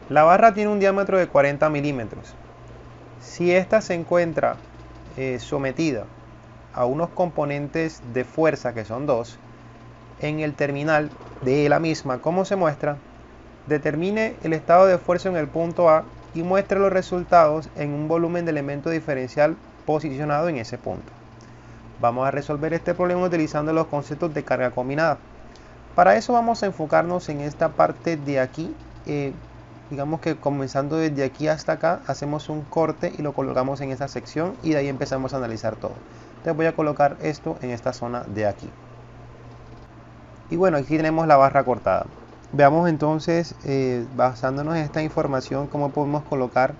La barra tiene un diámetro de 40 milímetros. Si ésta se encuentra sometida a unos componentes de fuerza que son dos, en el terminal de la misma, como se muestra, determine el estado de fuerza en el punto A y muestre los resultados en un volumen de elemento diferencial posicionado en ese punto. Vamos a resolver este problema utilizando los conceptos de carga combinada. Para eso vamos a enfocarnos en esta parte de aquí. Digamos que comenzando desde aquí hasta acá, hacemos un corte y lo colocamos en esta sección y de ahí empezamos a analizar todo. Entonces voy a colocar esto en esta zona de aquí. Y bueno, aquí tenemos la barra cortada. Veamos entonces, basándonos en esta información, cómo podemos colocar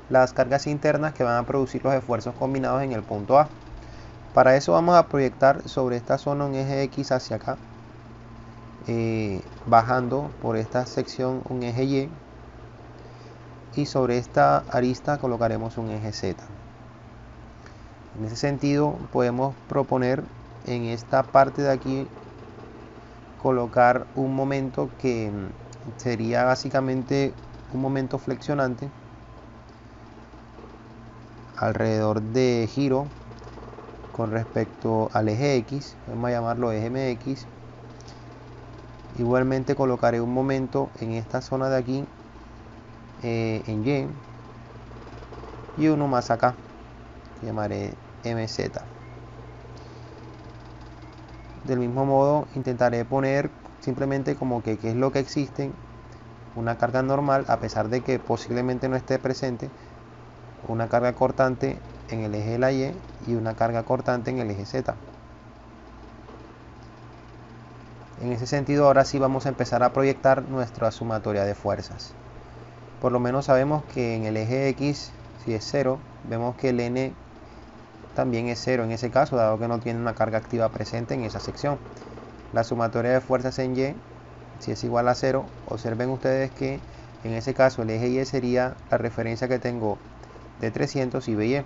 las cargas internas que van a producir los esfuerzos combinados en el punto A. Para eso vamos a proyectar sobre esta zona un eje X hacia acá, bajando por esta sección un eje Y, y sobre esta arista colocaremos un eje Z. En ese sentido podemos proponer en esta parte de aquí colocar un momento que sería básicamente un momento flexionante alrededor de giro con respecto al eje X, vamos a llamarlo eje MX. Igualmente colocaré un momento en esta zona de aquí en Y y uno más acá que llamaré MZ. Del mismo modo intentaré poner simplemente como que qué es lo que existe, una carga normal, a pesar de que posiblemente no esté presente, una carga cortante en el eje de la Y y una carga cortante en el eje Z. En ese sentido, ahora sí vamos a empezar a proyectar nuestra sumatoria de fuerzas. Por lo menos sabemos que en el eje X, si es 0, vemos que el N también es 0 en ese caso, dado que no tiene una carga activa presente en esa sección. La sumatoria de fuerzas en Y, si es igual a 0, observen ustedes que en ese caso el eje Y sería la referencia que tengo de 300 y BY. Es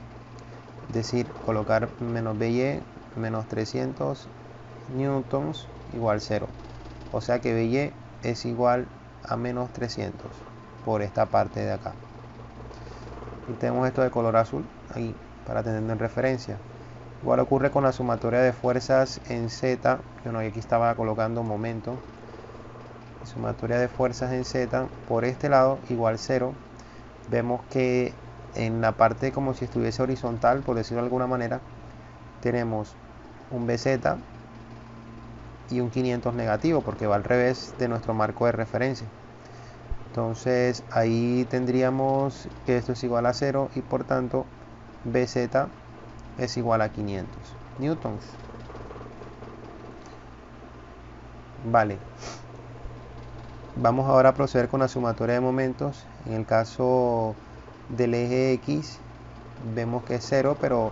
decir, colocar menos BY menos 300 newtons igual 0. O sea que BY es igual a menos 300 por esta parte de acá. Y tenemos esto de color azul ahí para tenerlo en referencia. Igual ocurre con la sumatoria de fuerzas en Z. Bueno, aquí estaba colocando un momento. Sumatoria de fuerzas en Z por este lado igual 0. Vemos que en la parte como si estuviese horizontal, por decirlo de alguna manera, tenemos un BZ y un 500 negativo porque va al revés de nuestro marco de referencia. Entonces ahí tendríamos que esto es igual a 0 y por tanto BZ es igual a 500 newtons. Vale, vamos ahora a proceder con la sumatoria de momentos. En el caso del eje X vemos que es 0, pero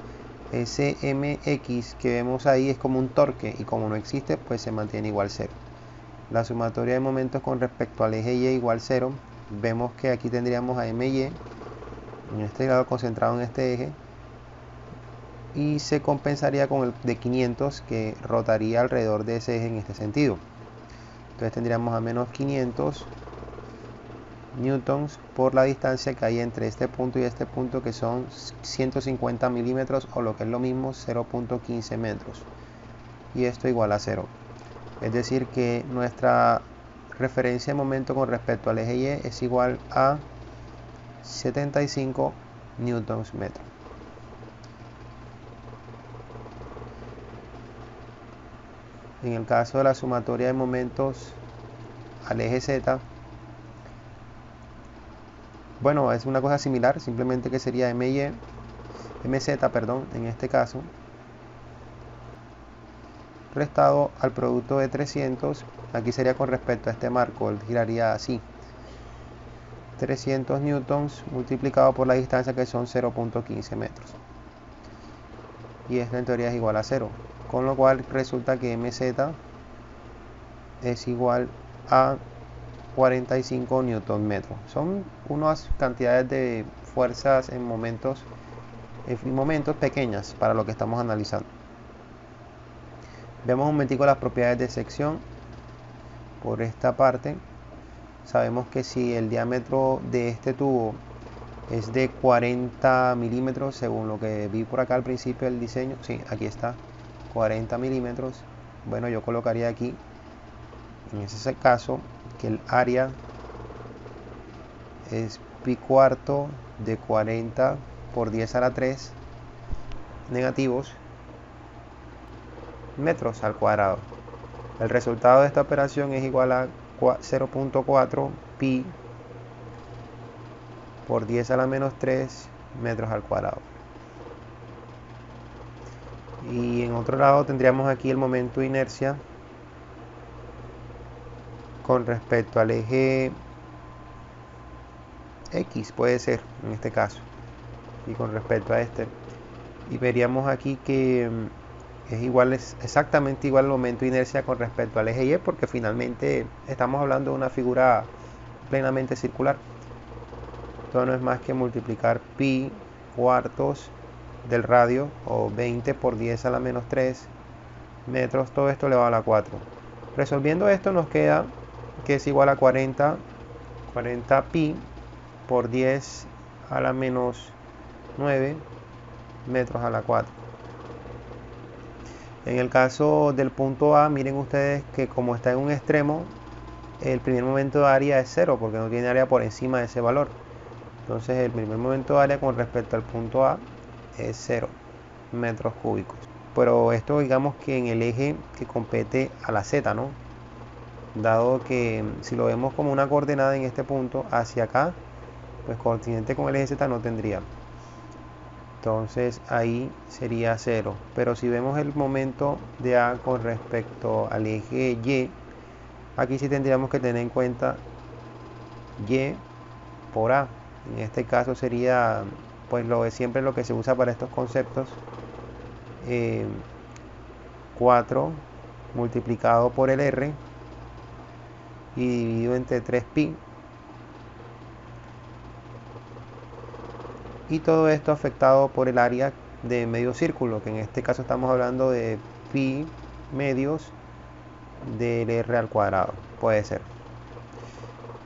ese mx que vemos ahí es como un torque y como no existe, pues se mantiene igual 0. La sumatoria de momentos con respecto al eje Y igual 0. Vemos que aquí tendríamos a my en este lado concentrado en este eje y se compensaría con el de 500 que rotaría alrededor de ese eje en este sentido. Entonces tendríamos a menos 500 newtons por la distancia que hay entre este punto y este punto, que son 150 milímetros o lo que es lo mismo 0.15 metros, y esto igual a 0. Es decir que nuestra referencia de momento con respecto al eje Y es igual a 75 newtons metro. En el caso de la sumatoria de momentos al eje Z, bueno, es una cosa similar, simplemente que sería MZ, en este caso, restado al producto de 300, aquí sería con respecto a este marco, él giraría así, 300 newtons multiplicado por la distancia que son 0.15 metros. Y esto en teoría es igual a 0, con lo cual resulta que MZ es igual a 45 newton metro. Son unas cantidades de fuerzas en momentos pequeñas para lo que estamos analizando. Vemos un momentico las propiedades de sección por esta parte. sabemos que si el diámetro de este tubo es de 40 milímetros, según lo que vi por acá al principio del diseño, sí, aquí está, 40 milímetros, bueno, yo colocaría aquí, en ese caso, que el área es pi cuarto de 40 por 10 a la 3 negativos metros al cuadrado. El resultado de esta operación es igual a 0.4 pi por 10 a la menos 3 metros al cuadrado. Y en otro lado tendríamos aquí el momento de inercia con respecto al eje X, puede ser en este caso, y con respecto a este, y veríamos aquí que es igual, es exactamente igual el momento de inercia con respecto al eje Y, porque finalmente estamos hablando de una figura plenamente circular. Esto no es más que multiplicar pi cuartos del radio, o 20 por 10 a la menos 3 metros, todo esto elevado a la 4. Resolviendo esto nos queda que es igual a 40 pi por 10 a la menos 9 metros a la 4. En el caso del punto A, miren ustedes que como está en un extremo, el primer momento de área es 0, porque no tiene área por encima de ese valor. Entonces el primer momento de área con respecto al punto A es 0 metros cúbicos. Pero esto digamos que en el eje que compete a la Z, ¿no? Dado que si lo vemos como una coordenada en este punto hacia acá, pues coincidente con el eje Z no tendría. Entonces ahí sería 0. Pero si vemos el momento de A con respecto al eje Y, aquí sí tendríamos que tener en cuenta Y por A. En este caso sería, pues lo de siempre, lo que se usa para estos conceptos, 4 multiplicado por el R y dividido entre 3pi. Y todo esto afectado por el área de medio círculo, que en este caso estamos hablando de pi medios del R al cuadrado, puede ser.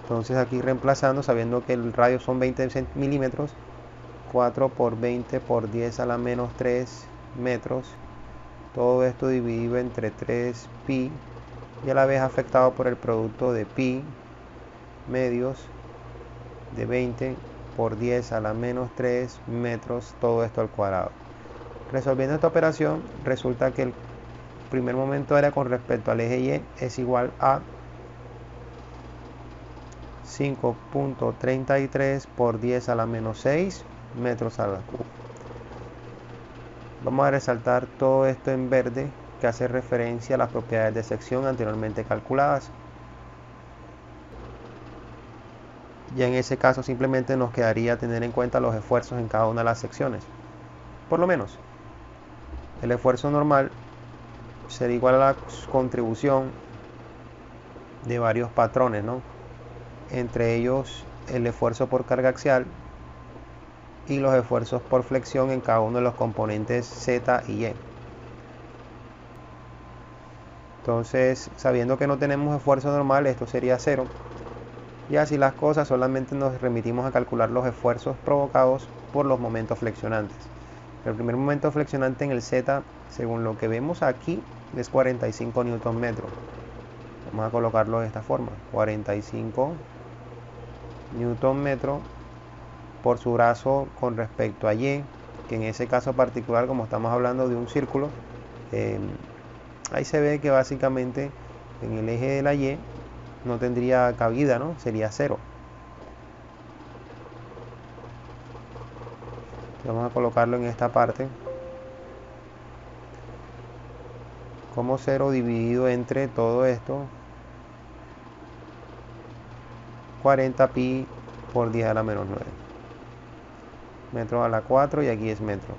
Entonces aquí reemplazando, sabiendo que el radio son 20 milímetros, 4 por 20 por 10 a la menos 3 metros, todo esto dividido entre 3 pi y a la vez afectado por el producto de pi medios de 20 por 10 a la menos 3 metros, todo esto al cuadrado. Resolviendo esta operación, resulta que el primer momento era con respecto al eje Y es igual a 5.33 por 10 a la menos 6 metros a la cubo. Vamos a resaltar todo esto en verde, que hace referencia a las propiedades de sección anteriormente calculadas. Ya en ese caso simplemente nos quedaría tener en cuenta los esfuerzos en cada una de las secciones. Por lo menos, el esfuerzo normal sería igual a la contribución de varios patrones, ¿no? Entre ellos el esfuerzo por carga axial y los esfuerzos por flexión en cada uno de los componentes Z y Y. Entonces, sabiendo que no tenemos esfuerzo normal, esto sería 0. Y así las cosas, solamente nos remitimos a calcular los esfuerzos provocados por los momentos flexionantes. El primer momento flexionante en el Z, según lo que vemos aquí, es 45 Nm. Vamos a colocarlo de esta forma: 45 Nm por su brazo con respecto a Y, que en ese caso particular, como estamos hablando de un círculo, ahí se ve que básicamente en el eje de la Y no tendría cabida, ¿no? Sería 0. Vamos a colocarlo en esta parte como 0 dividido entre todo esto, 40 pi por 10 a la menos 9 metros a la 4, y aquí es metro.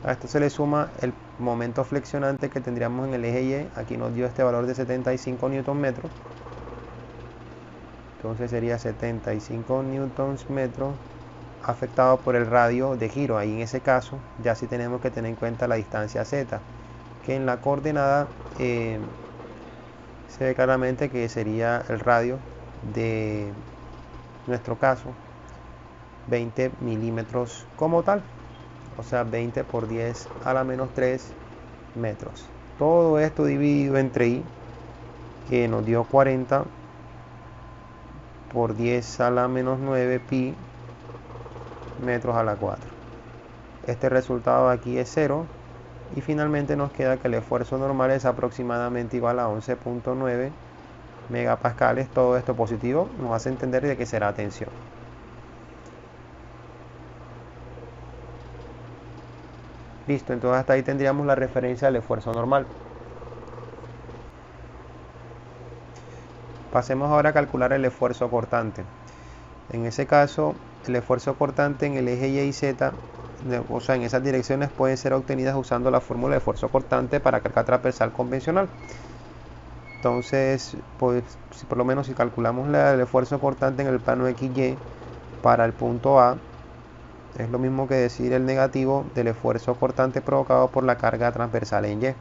A esto se le suma el momento flexionante que tendríamos en el eje Y. Aquí nos dio este valor de 75 Nm. Entonces sería 75 Nm afectado por el radio de giro. Ahí en ese caso ya sí tenemos que tener en cuenta la distancia Z, que en la coordenada se ve claramente que sería el radio de nuestro caso 20 milímetros como tal, o sea 20 por 10 a la menos 3 metros. Todo esto dividido entre i, que nos dio 40 por 10 a la menos 9 pi metros a la 4. Este resultado aquí es 0 y finalmente nos queda que el esfuerzo normal es aproximadamente igual a 11.9 megapascales. Todo esto positivo nos hace entender de que será tensión. Listo, entonces hasta ahí tendríamos la referencia del esfuerzo normal. Pasemos ahora a calcular el esfuerzo cortante. En ese caso, el esfuerzo cortante en el eje Y y Z, o sea, en esas direcciones, pueden ser obtenidas usando la fórmula de esfuerzo cortante para carga transversal convencional. Entonces, pues, por lo menos si calculamos el esfuerzo cortante en el plano XY para el punto A, es lo mismo que decir el negativo del esfuerzo cortante provocado por la carga transversal en Y.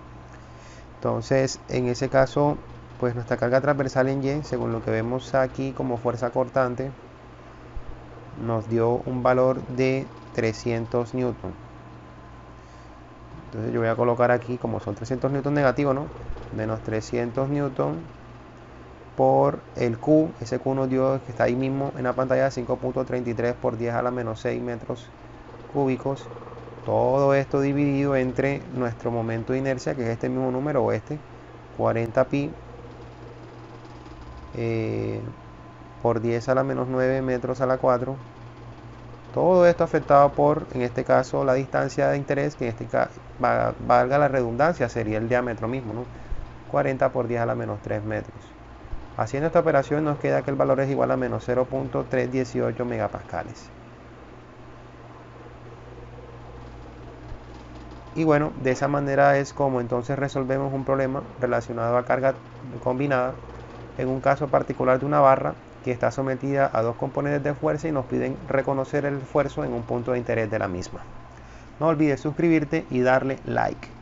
Entonces, en ese caso, pues nuestra carga transversal en Y, según lo que vemos aquí como fuerza cortante, nos dio un valor de 300 newton. Entonces yo voy a colocar aquí, como son 300 newton negativo, ¿no? Menos 300 newton por el Q. Ese Q nos dio, que está ahí mismo en la pantalla, 5.33 por 10 a la menos 6 metros cúbicos. Todo esto dividido entre nuestro momento de inercia, que es este mismo número, o este, 40 pi por 10 a la menos 9 metros a la 4. Todo esto afectado por, en este caso, la distancia de interés, que en este caso, valga la redundancia, sería el diámetro mismo, ¿no? 40 por 10 a la menos 3 metros. Haciendo esta operación nos queda que el valor es igual a menos 0.318 megapascales. Y bueno, de esa manera es como entonces resolvemos un problema relacionado a carga combinada en un caso particular de una barra que está sometida a dos componentes de fuerza y nos piden reconocer el esfuerzo en un punto de interés de la misma. No olvides suscribirte y darle like.